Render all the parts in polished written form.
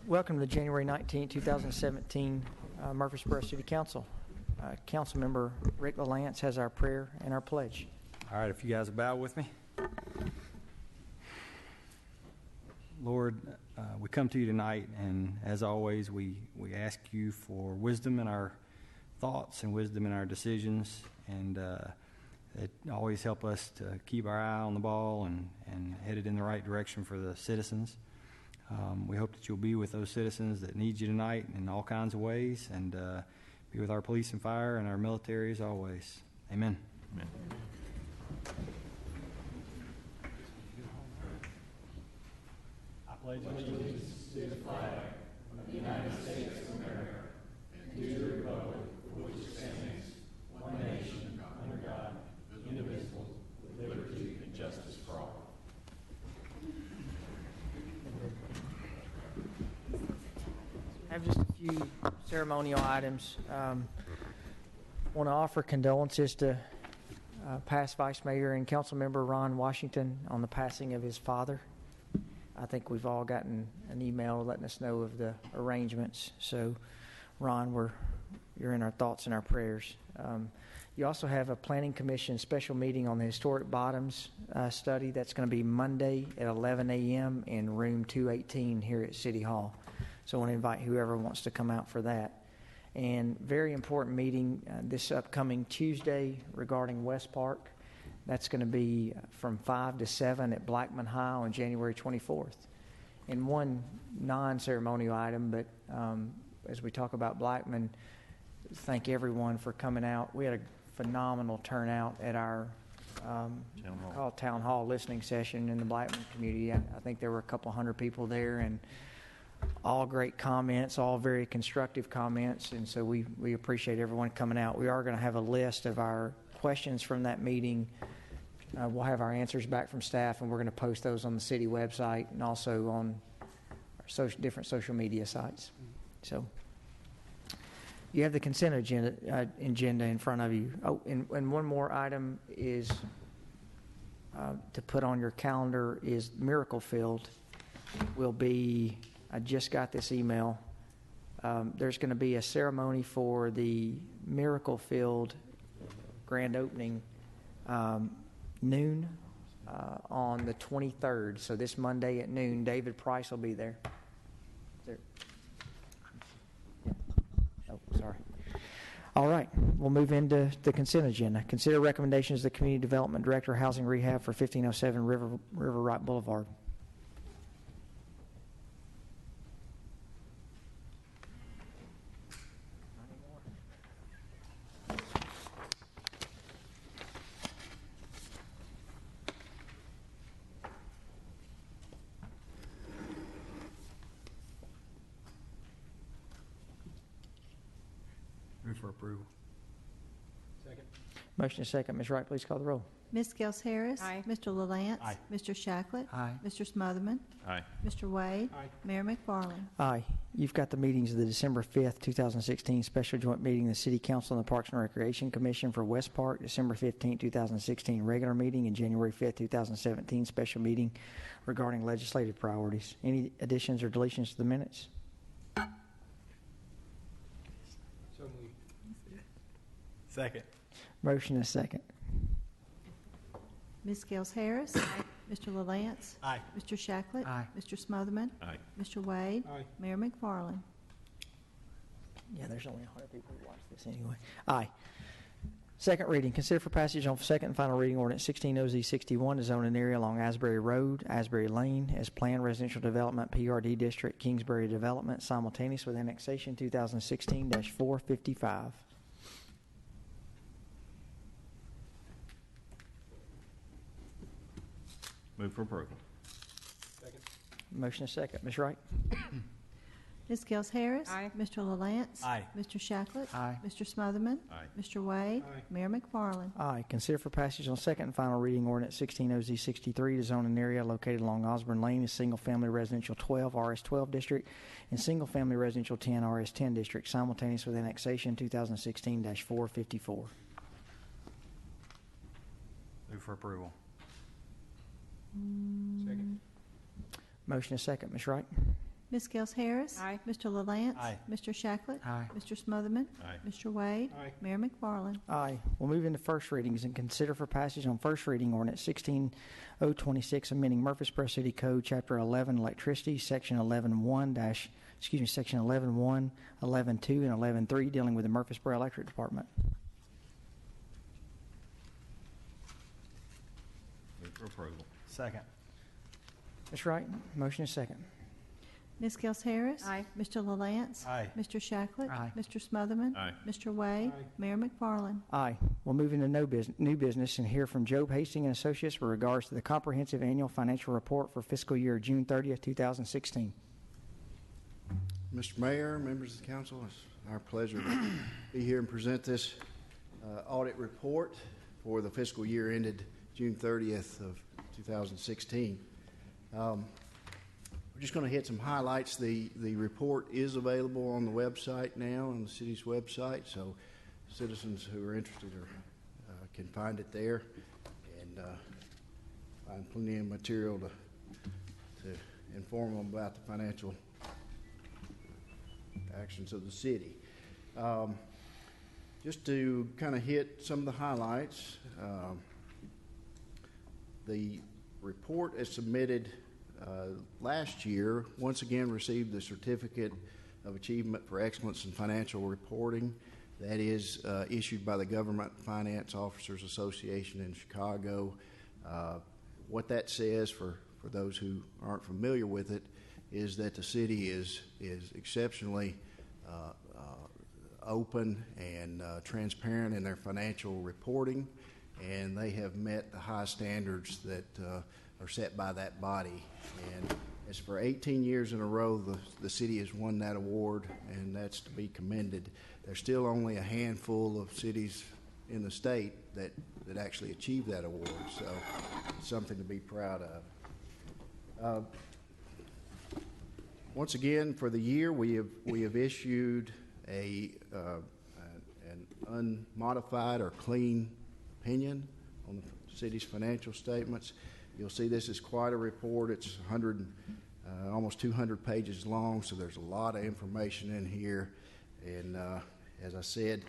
Welcome to the January 19, 2017 Murfreesboro City Council. Councilmember Rick LaLance has our prayer and our pledge. All right, if you guys bow with me. Lord, we come to you tonight, and as always, we ask you for wisdom in our thoughts and wisdom in our decisions, and it always help us to keep our eye on the ball and headed in the right direction for the citizens. We hope that you'll be with those citizens that need you tonight in all kinds of ways, and be with our police and fire and our military as always. Amen. Amen. I pledge allegiance to the flag of the United States of America and to the republic for which it stands, one nation, under God, indivisible, with liberty and justice for all. I have just a few ceremonial items. Want to offer condolences to past Vice Mayor and Councilmember Ron Washington on the passing of his father. I think we've all gotten an email letting us know of the arrangements. So, Ron, you're in our thoughts and our prayers. You also have a Planning Commission special meeting on the Historic Bottoms study. That's going to be Monday at 11 a.m. in room 218 here at City Hall. So I want to invite whoever wants to come out for that. And very important meeting this upcoming Tuesday regarding West Park. That's going to be from 5 to 7 at Blackman High on January 24th. And one non-ceremonial item, but as we talk about Blackman, thank everyone for coming out. We had a phenomenal turnout at our town hall listening session in the Blackman community. I think there were a couple hundred people there, and all great comments, all very constructive comments, and so we appreciate everyone coming out. We are going to have a list of our questions from that meeting. We'll have our answers back from staff, and we're going to post those on the city website and also on our different social media sites. So you have the consent agenda in front of you. Oh, and one more item is to put on your calendar is Miracle Field will be. I just got this email. There's going to be a ceremony for the Miracle Field grand opening noon on the 23rd. So this Monday at noon, David Price will be there. Yeah. Oh, sorry. All right, we'll move into the consent agenda. Consider recommendations of the Community Development Director, Housing Rehab for 1507 River Right Boulevard. Move for approval. Second. Motion is second. Ms. Wright, please call the roll. Ms. Gels Harris. Aye. Mr. LaLance. Aye. Mr. Shacklet. Aye. Mr. Smotherman. Aye. Mr. Wade. Aye. Mayor McFarland. Aye. You've got the meetings of the December 5th, 2016 special joint meeting of the City Council and the Parks and Recreation Commission for West Park, December 15th, 2016 regular meeting, and January 5th, 2017 special meeting regarding legislative priorities. Any additions or deletions to the minutes? So moved. Second. Motion is second. Ms. Gels Harris. Aye. Mr. LaLance. Aye. Mr. Shacklet. Aye. Mr. Smotherman. Aye. Mr. Wade. Aye. Mayor McFarland. Yeah, there's only 100 people who watch this anyway. Aye. Second reading. Consider for passage on second and final reading ordinance 16OZ61 to zone an area along Asbury Road, Asbury Lane as planned residential development PRD district, Kingsbury Development, simultaneous with annexation 2016-455. Move for approval. Second. Motion is second. Ms. Wright? Ms. Gels Harris. Aye. Mr. LaLance. Aye. Mr. Shacklet. Aye. Mr. Smotherman. Aye. Mr. Wade. Aye. Mayor McFarland. Aye. Consider for passage on second and final reading ordinance 16OZ63 to zone an area located along Osborne Lane as single-family residential 12 RS12 district and single-family residential 10 RS10 district, simultaneous with annexation 2016-454. Move for approval. Second. Motion is second. Ms. Wright? Ms. Gels Harris. Aye. Mr. LaLance. Aye. Mr. Shacklet. Aye. Mr. Smotherman. Aye. Mr. Wade. Aye. Mayor McFarland. Aye. We'll move into first readings and consider for passage on first reading ordinance 16026, amending Murfreesboro City Code, Chapter 11, Electricity, Section 11.1 Section 11.1, 11.2, and 11.3, dealing with the Murfreesboro Electric Department. Move for approval. Second. Ms. Wright, motion is second. Ms. Gels Harris. Aye. Mr. LaLance. Aye. Mr. Shacklet. Aye. Mr. Smotherman. Aye. Mr. Wade. Aye. Mayor McFarland. Aye. We'll move into new business and hear from Job Hastings and Associates with regards to the comprehensive annual financial report for fiscal year June 30th, 2016. Mr. Mayor, members of the council, it's our pleasure to be here and present this audit report for the fiscal year ended June 30th of 2016. We're just going to hit some highlights. The report is available on the website now, on the city's website, so citizens who are interested can find it there and find plenty of material to inform them about the financial actions of the city. Just to kind of hit some of the highlights, the report as submitted last year once again received the Certificate of Achievement for Excellence in Financial Reporting. That is issued by the Government Finance Officers Association in Chicago. What that says, for those who aren't familiar with it, is that the city is exceptionally open and transparent in their financial reporting, and they have met the high standards that are set by that body. And as for 18 years in a row, the city has won that award, and that's to be commended. There's still only a handful of cities in the state that actually achieve that award, so it's something to be proud of. Once again, for the year, we have issued an unmodified or clean opinion on the city's financial statements. You'll see this is quite a report. It's almost 200 pages long, so there's a lot of information in here. And as I said,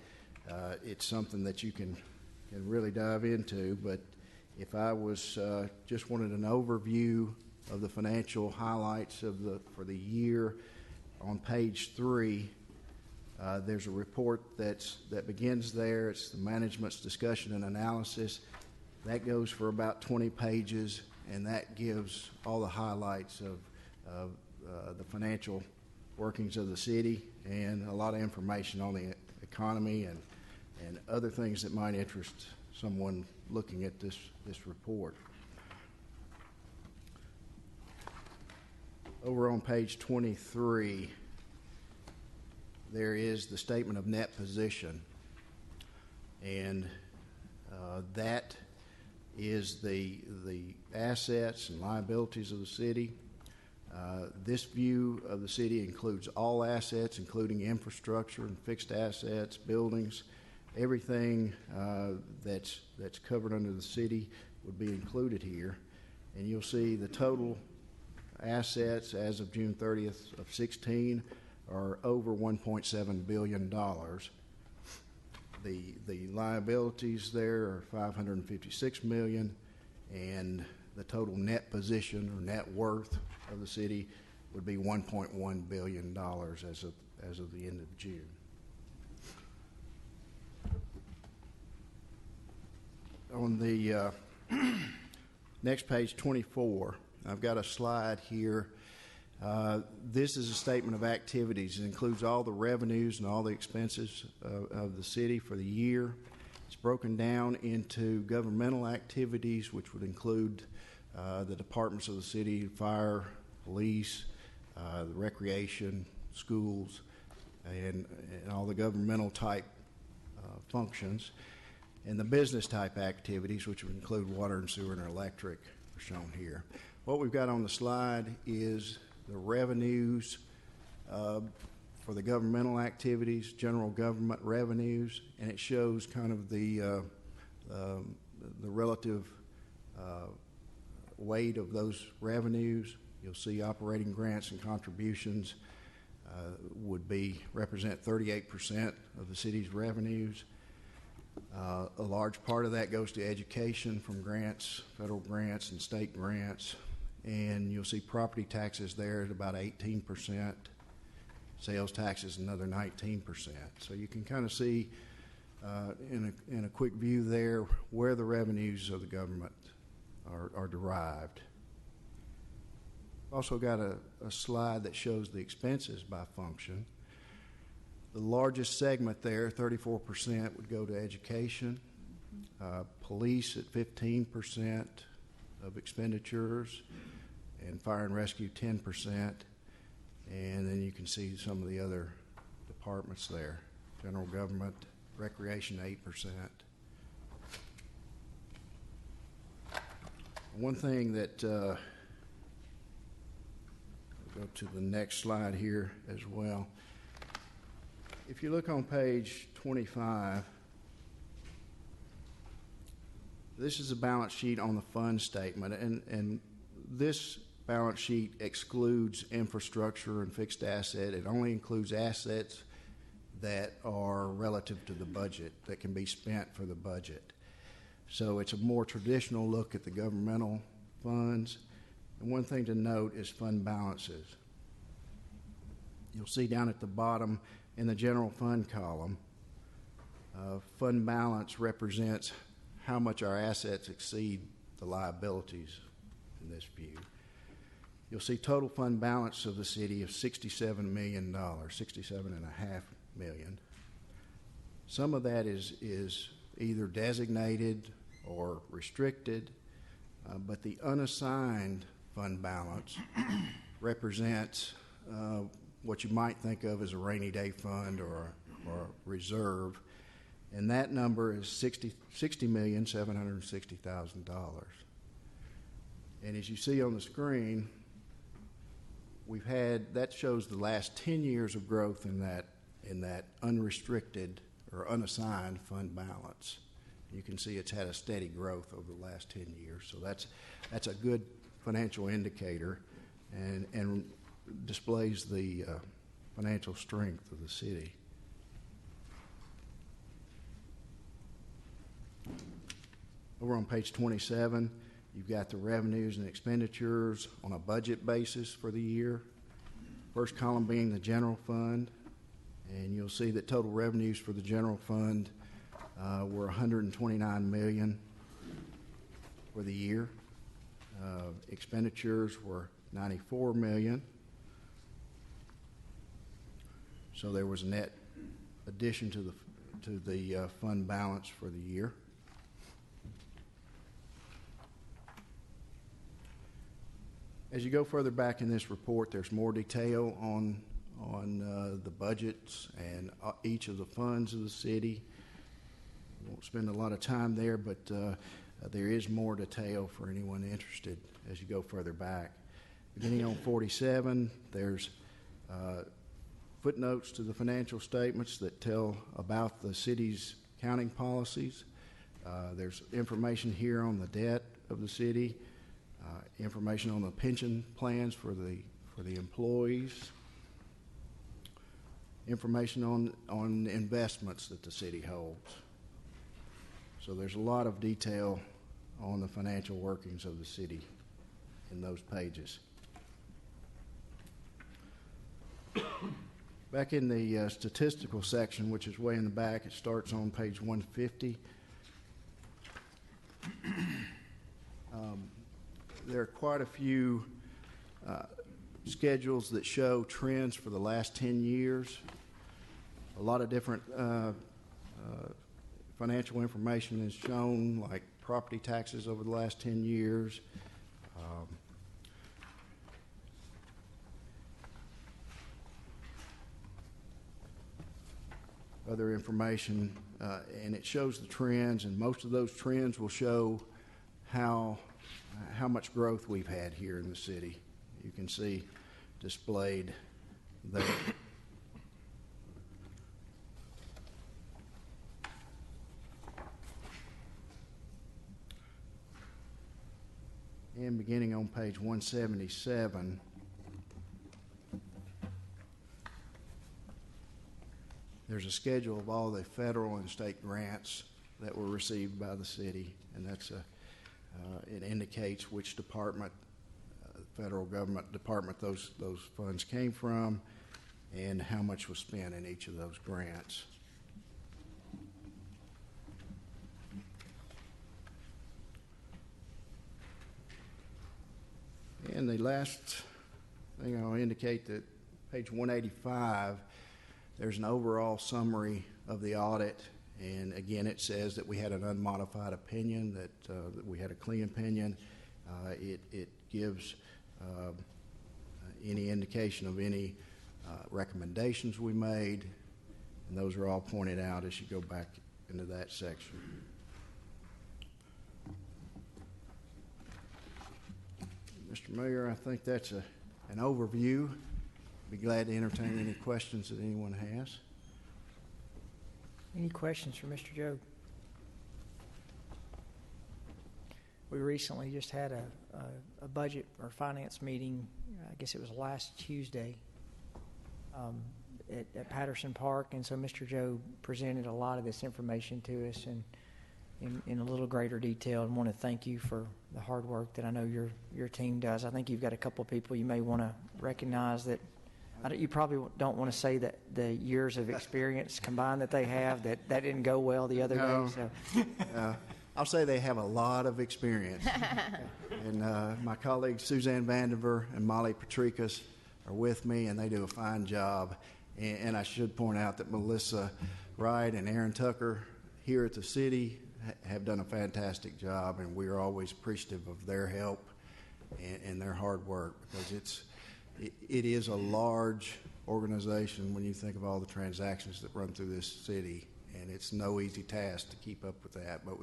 it's something that you can really dive into. But if I was just wanted an overview of the financial highlights for the year, on page 3, there's a report that begins there. It's the management's discussion and analysis. That goes for about 20 pages, and that gives all the highlights of the financial workings of the city and a lot of information on the economy and other things that might interest someone looking at this report. Over on page 23, there is the statement of net position, and that is the assets and liabilities of the city. This view of the city includes all assets, including infrastructure and fixed assets, buildings. Everything that's covered under the city would be included here. And you'll see the total assets as of June 30th of 16 are over $1.7 billion. The liabilities there are $556 million, and the total net position or net worth of the city would be $1.1 billion as of the end of June. On the next page, 24, I've got a slide here. This is a statement of activities. It includes all the revenues and all the expenses of the city for the year. It's broken down into governmental activities, which would include the departments of the city: fire, police, the recreation, schools, and all the governmental type functions. And the business type activities, which would include water and sewer and electric, are shown here. What we've got on the slide is the revenues for the governmental activities, general government revenues, and it shows kind of the relative weight of those revenues You'll see operating grants and contributions represent 38% of the city's revenues. A large part of that goes to education from grants, federal grants and state grants. And you'll see property taxes there at about 18%, sales taxes another 19%. So you can kind of see in a quick view there where the revenues of the government are derived. Also got a slide that shows the expenses by function. The largest segment there, 34%, would go to education. Police at 15% of expenditures, and fire and rescue 10%. And then you can see some of the other departments there. General government, recreation 8%. One thing that go to the next slide here as well. If you look on page 25, this is a balance sheet on the fund statement, and this balance sheet excludes infrastructure and fixed asset. It only includes assets that are relative to the budget, that can be spent for the budget. So it's a more traditional look at the governmental funds. And one thing to note is fund balances. You'll see down at the bottom in the general fund column, fund balance represents how much our assets exceed the liabilities in this view. You'll see total fund balance of the city of $67 million, $67.5 million. Some of that is either designated or restricted, but the unassigned fund balance represents what you might think of as a rainy day fund or a reserve, and that number is $60,760,000. And as you see on the screen, that shows the last 10 years of growth in that unrestricted or unassigned fund balance. You can see it's had a steady growth over the last 10 years, so that's a good financial indicator and displays the financial strength of the city. Over on page 27, you've got the revenues and expenditures on a budget basis for the year. First column being the general fund, and you'll see that total revenues for the general fund were $129 million for the year. Expenditures were $94 million. So there was a net addition to the fund balance for the year. As you go further back in this report, there's more detail on the budgets and each of the funds of the city. I won't spend a lot of time there, but there is more detail for anyone interested as you go further back. Beginning on 47, there's footnotes to the financial statements that tell about the city's accounting policies. There's information here on the debt of the city, information on the pension plans for the employees, information on investments that the city holds. So there's a lot of detail on the financial workings of the city in those pages. Back in the statistical section, which is way in the back, it starts on page 150. There are quite a few schedules that show trends for the last 10 years. A lot of different financial information is shown, like property taxes over the last 10 years. Other information, and it shows the trends, and most of those trends will show how much growth we've had here in the city. You can see displayed there. And beginning on page 177, there's a schedule of all the federal and state grants that were received by the city, and that's it indicates which department, federal government department those funds came from, and how much was spent in each of those grants. And the last thing I'll indicate that page 185, there's an overall summary of the audit. And again, it says that we had an unmodified opinion, that we had a clean opinion. It gives any indication of any recommendations we made, and those are all pointed out as you go back into that section. Mr. Mayor, I think that's an overview. Be glad to entertain any questions that anyone has. Any questions for Mr. Jobe? We recently just had a budget or finance meeting, I guess it was last Tuesday, at Patterson Park, and so Mr. Jobe presented a lot of this information to us and in a little greater detail, and want to thank you for the hard work that I know your team does. I think you've got a couple of people you may want to recognize that you probably don't want to say that the years of experience combined that they have, that didn't go well the other day. So. I'll say they have a lot of experience. And my colleagues Suzanne Vandiver and Molly Patrikas are with me, and they do a fine job. And I should point out that Melissa Wright and Aaron Tucker here at the city have done a fantastic job, and we are always appreciative of their help and their hard work, because it is a large organization when you think of all the transactions that run through this city, and it's no easy task to keep up with that, but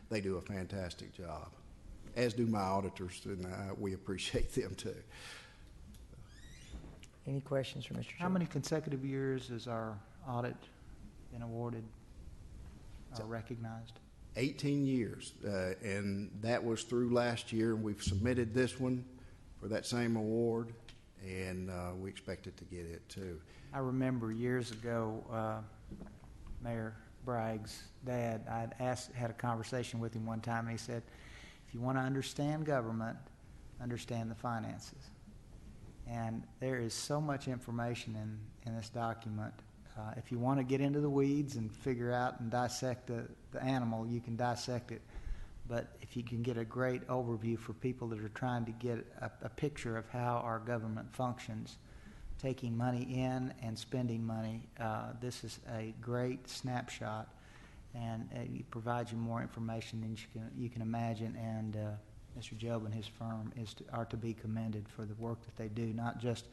they do a fantastic job, as do my auditors, and we appreciate them too. Any questions for Mr. Jobe? How many consecutive years has our audit been awarded or recognized? 18 years, and that was through last year, and we've submitted this one for that same award, and we expected to get it too. I remember years ago, Mayor Bragg's dad, had a conversation with him one time, and he said, if you want to understand government, understand the finances. And there is so much information in this document. If you want to get into the weeds and figure out and dissect the animal, you can dissect it. But if you can get a great overview for people that are trying to get a picture of how our government functions, taking money in and spending money, this is a great snapshot, and it provides you more information than you can imagine. And Mr. Jobe and his firm are to be commended for the work that they do, not just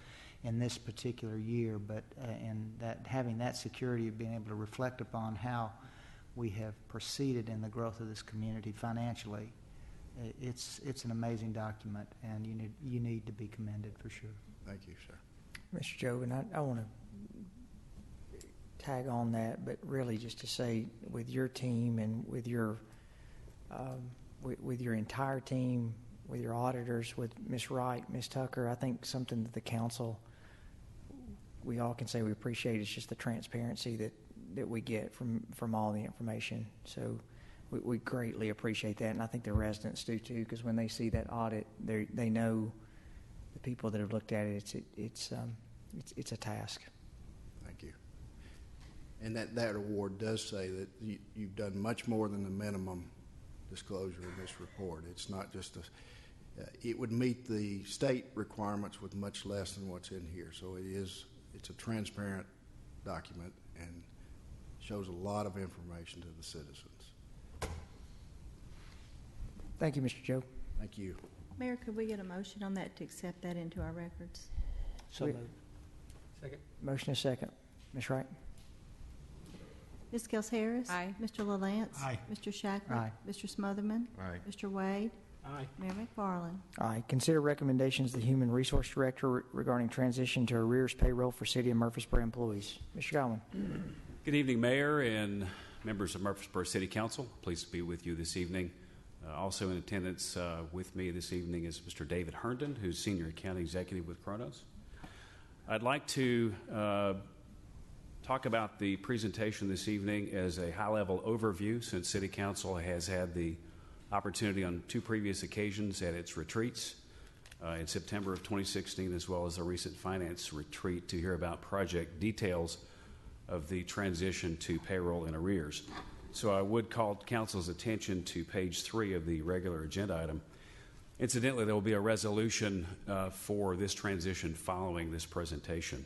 in this particular year, but in that having that security of being able to reflect upon how we have proceeded in the growth of this community financially. It's an amazing document, and you need to be commended for sure. Thank you, sir. Mr. Jobe, and I want to tag on that, but really just to say, with your team and with your entire team, with your auditors, with Ms. Wright, Ms. Tucker, I think something that the council, we all can say we appreciate is just the transparency that we get from all the information. So we greatly appreciate that, and I think the residents do too, because when they see that audit, they know the people that have looked at it. It's a task. Thank you. And that award does say that you've done much more than the minimum disclosure in this report. It's not just it would meet the state requirements with much less than what's in here. So it's a transparent document and shows a lot of information to the citizens. Thank you, Mr. Jobe. Thank you. Mayor, could we get a motion on that to accept that into our records? So moved. Second. Motion is second. Ms. Wright? Ms. Gels Harris? Aye. Mr. LaLance? Aye. Mr. Shacklet? Aye. Mr. Smotherman? Aye. Mr. Wade? Aye. Mayor McFarland? Aye. Consider recommendations of the Human Resource Director regarding transition to arrears payroll for City of Murfreesboro employees. Mr. Godwin. Good evening, Mayor and members of Murfreesboro City Council. Pleased to be with you this evening. Also in attendance with me this evening is Mr. David Herndon, who's Senior Account Executive with Kronos. I'd like to talk about the presentation this evening as a high-level overview, since City Council has had the opportunity on 2 previous occasions at its retreats in September of 2016, as well as a recent finance retreat, to hear about project details of the transition to payroll in arrears. So I would call Council's attention to page 3 of the regular agenda item. Incidentally, there will be a resolution for this transition following this presentation.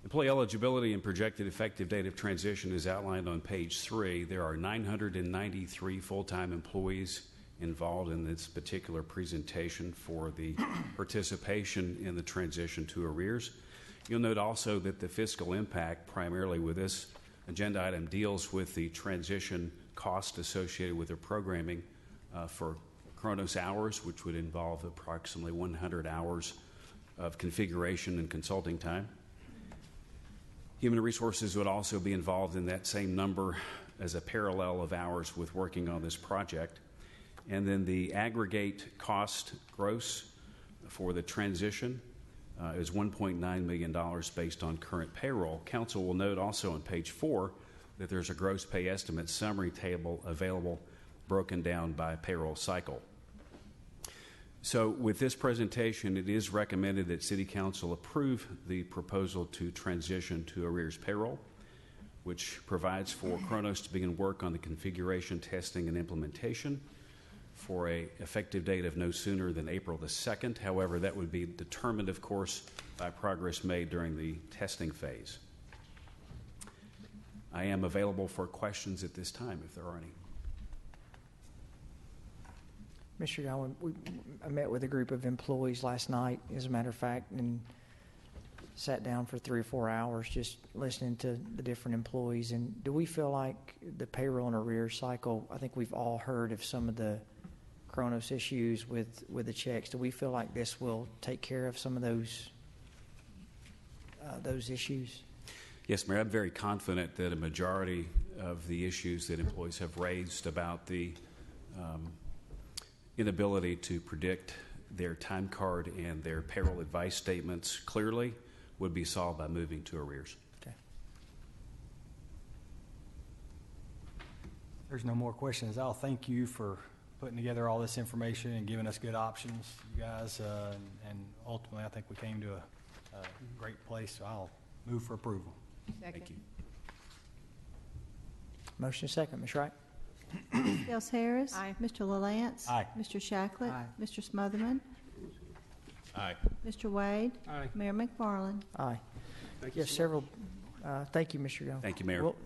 Employee eligibility and projected effective date of transition is outlined on page 3. There are 993 full-time employees involved in this particular presentation for the participation in the transition to arrears. You'll note also that the fiscal impact, primarily with this agenda item, deals with the transition cost associated with the programming for Kronos hours, which would involve approximately 100 hours of configuration and consulting time. Human resources would also be involved in that same number as a parallel of hours with working on this project. And then the aggregate cost gross for the transition is $1.9 million based on current payroll. Council will note also on page 4 that there's a gross pay estimate summary table available broken down by payroll cycle. So with this presentation, it is recommended that City Council approve the proposal to transition to arrears payroll, which provides for Kronos to begin work on the configuration, testing, and implementation for an effective date of no sooner than April the 2nd. However, that would be determined, of course, by progress made during the testing phase. I am available for questions at this time, if there are any. Mr. Godwin, I met with a group of employees last night, as a matter of fact, and sat down for 3 or 4 hours just listening to the different employees. And do we feel like the payroll and arrears cycle, I think we've all heard of some of the Kronos issues with the checks. Do we feel like this will take care of some of those issues? Yes, Mayor, I'm very confident that a majority of the issues that employees have raised about the inability to predict their time card and their payroll advice statements clearly would be solved by moving to arrears. Okay. There's no more questions. I'll thank you for putting together all this information and giving us good options, you guys, and ultimately I think we came to a great place, so I'll move for approval. Thank you. Motion is second. Ms. Wright? Ms. Gels Harris. Aye. Mr. LaLance. Aye. Mr. Shacklet. Aye. Mr. Smotherman. Aye. Mr. Wade. Aye. Mayor McFarland. Aye. Thank you Yes, so several. Thank you, Mr. Godwin. Thank you, Mayor. Well,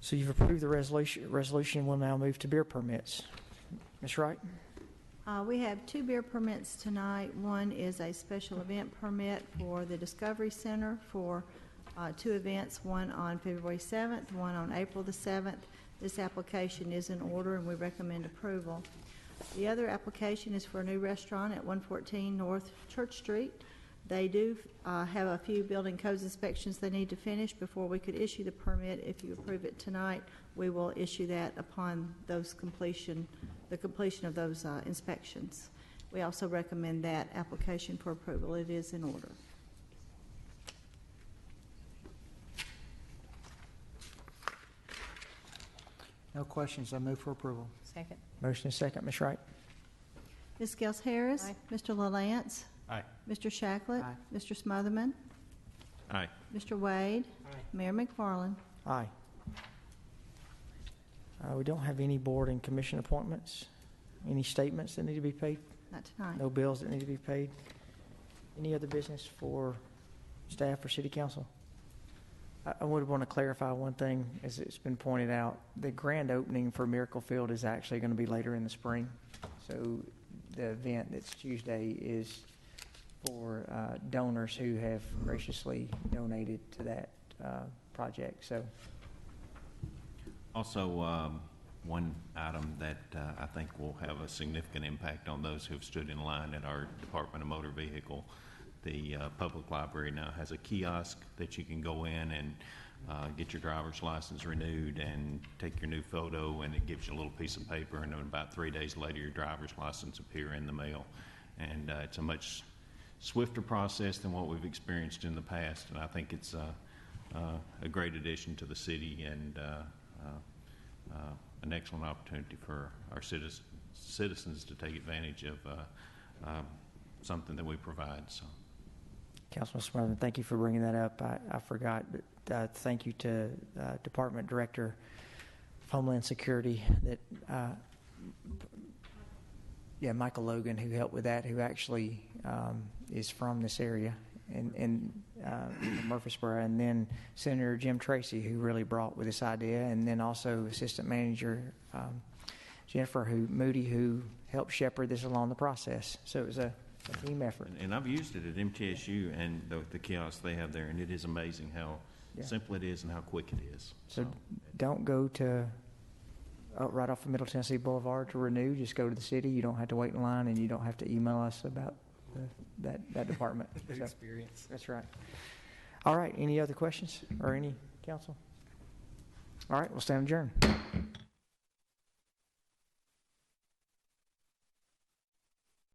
so you've approved the resolution. We'll now move to beer permits. Ms. Wright? We have 2 beer permits tonight. One is a special event permit for the Discovery Center for 2 events, one on February 7th, one on April the 7th. This application is in order and we recommend approval. The other application is for a new restaurant at 114 North Church Street. They do have a few building codes inspections they need to finish before we could issue the permit. If you approve it tonight, we will issue that upon the completion of those inspections. We also recommend that application for approval. It is in order. No questions. I move for approval. Second. Motion is second. Ms. Wright? Ms. Gels Harris. Aye. Mr. LaLance. Aye. Mr. Shacklet. Aye. Mr. Smotherman. Aye. Mr. Wade. Aye. Mayor McFarland. Aye. We don't have any board and commission appointments. Any statements that need to be paid? Not tonight. No bills that need to be paid? Any other business for staff or city council? I would want to clarify one thing, as it's been pointed out. The grand opening for Miracle Field is actually going to be later in the spring. So the event that's Tuesday is for donors who have graciously donated to that project. So Also, one item that I think will have a significant impact on those who have stood in line at our Department of Motor Vehicle. The public library now has a kiosk that you can go in and get your driver's license renewed and take your new photo, and it gives you a little piece of paper, and then about 3 days later, your driver's license appear in the mail. And it's a much swifter process than what we've experienced in the past, and I think it's a great addition to the city and an excellent opportunity for our citizens to take advantage of something that we provide. So, Councilman Smotherman, thank you for bringing that up. I forgot, but thank you to Department Director of Homeland Security that, Michael Logan, who helped with that, who actually is from this area in Murfreesboro, and then Senator Jim Tracy, who really brought with this idea, and then also Assistant Manager Jennifer Moody, who helped shepherd this along the process. So it was a team effort. and I've used it at MTSU and the kiosk they have there, and it is amazing how simple it is and how quick it is. So don't go to right off of Middle Tennessee Boulevard to renew. Just go to the city. You don't have to wait in line, and you don't have to email us about that department. So, Experience. that's right. All right. Any other questions or any council? All right. We'll stand adjourned.